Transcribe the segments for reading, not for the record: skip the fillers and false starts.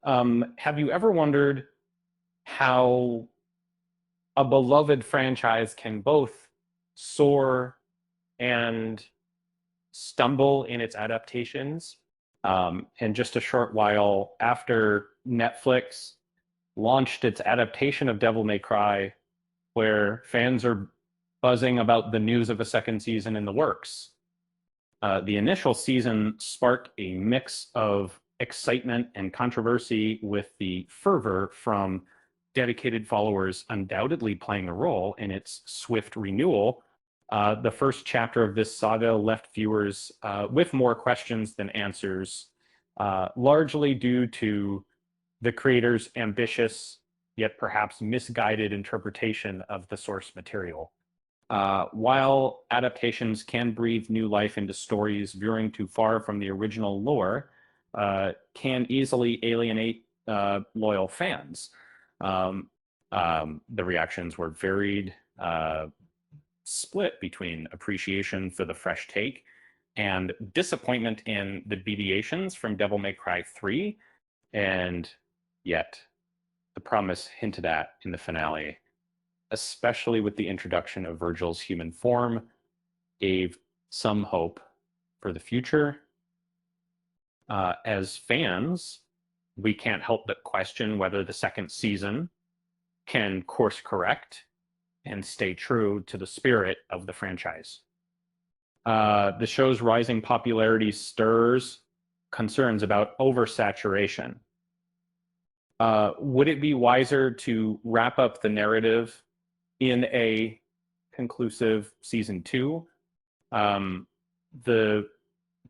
Have you ever wondered how a beloved franchise can both soar and stumble in its adaptations? And just a short while after Netflix launched its adaptation of Devil May Cry, where fans are buzzing about the news of a second season in the works. The initial season sparked a mix of excitement and controversy, with the fervor from dedicated followers undoubtedly playing a role in its swift renewal. The first chapter of this saga left viewers with more questions than answers, largely due to the creator's ambitious yet perhaps misguided interpretation of the source material. While adaptations can breathe new life into stories veering too far from the original lore, can easily alienate loyal fans. The reactions were varied, split between appreciation for the fresh take and disappointment in the deviations from Devil May Cry 3, and yet the promise hinted at in the finale, especially with the introduction of Virgil's human form, gave some hope for the future. As fans, we can't help but question whether the second season can course correct and stay true to the spirit of the franchise. The show's rising popularity stirs concerns about oversaturation. Would it be wiser to wrap up the narrative in a conclusive season two? The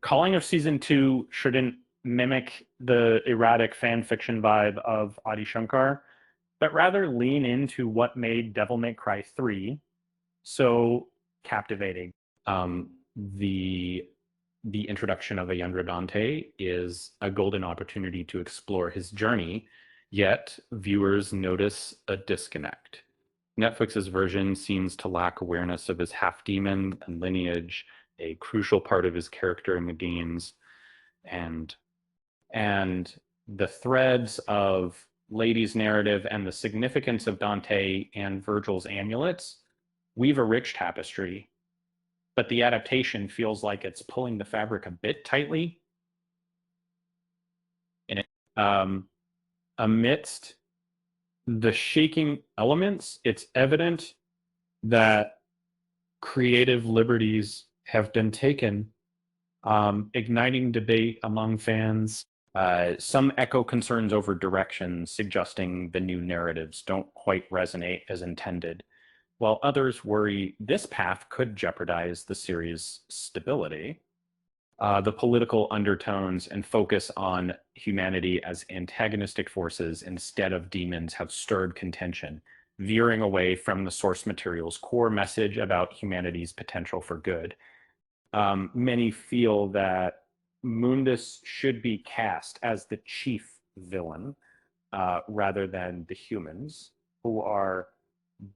calling of season two shouldn't mimic the erratic fan fiction vibe of Adi Shankar, but rather lean into what made Devil May Cry 3 so captivating. The introduction of a younger Dante is a golden opportunity to explore his journey, yet viewers notice a disconnect. Netflix's version seems to lack awareness of his half-demon and lineage, a crucial part of his character in the games, and and the threads of Lady's narrative and the significance of Dante and Virgil's amulets weave a rich tapestry, but the adaptation feels like it's pulling the fabric a bit tightly. And amidst the shaking elements, it's evident that creative liberties have been taken, igniting debate among fans. Some echo concerns over direction, suggesting the new narratives don't quite resonate as intended, while others worry this path could jeopardize the series' stability. The political undertones and focus on humanity as antagonistic forces instead of demons have stirred contention, veering away from the source material's core message about humanity's potential for good. Many feel that Mundus should be cast as the chief villain, rather than the humans, who are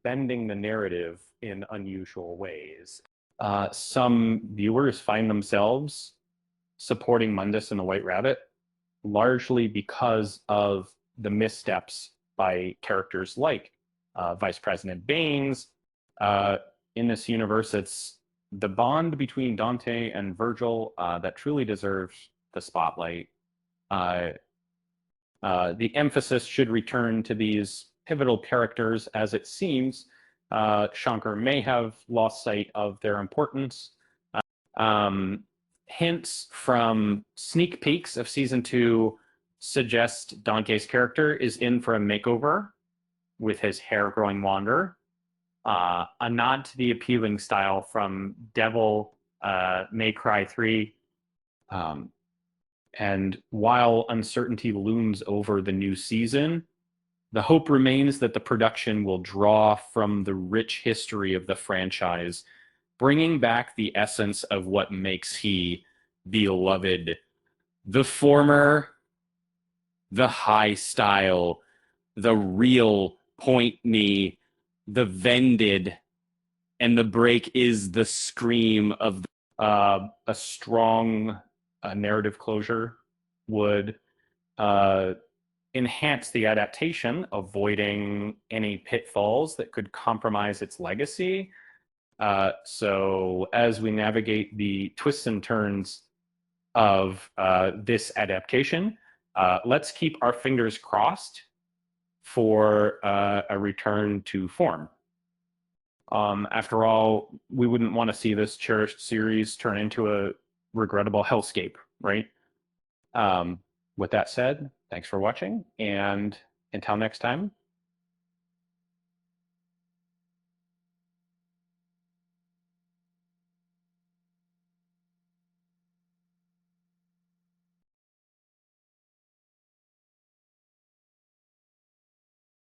bending the narrative in unusual ways. Some viewers find themselves supporting Mundus and the White Rabbit largely because of the missteps by characters like Vice President Baines. In this universe, it's the bond between Dante and Virgil that truly deserves the spotlight. Uh, the emphasis should return to these pivotal characters, as it seems Shankar may have lost sight of their importance. Um, Hints from sneak peeks of season two suggest Dante's character is in for a makeover, with his hair growing longer. A nod to the appealing style from Devil May Cry 3. Um, and while uncertainty looms over the new season, the hope remains that the production will draw from the rich history of the franchise, bringing back the essence of what makes he beloved. The former, the high style, the real point me, the vended, and the break is the scream of a strong narrative closure would uh, enhance the adaptation, avoiding any pitfalls that could compromise its legacy. So as we navigate the twists and turns of this adaptation, let's keep our fingers crossed for a return to form. After all, we wouldn't want to see this cherished series turn into a regrettable hellscape, right? With that said, thanks for watching, and until next time,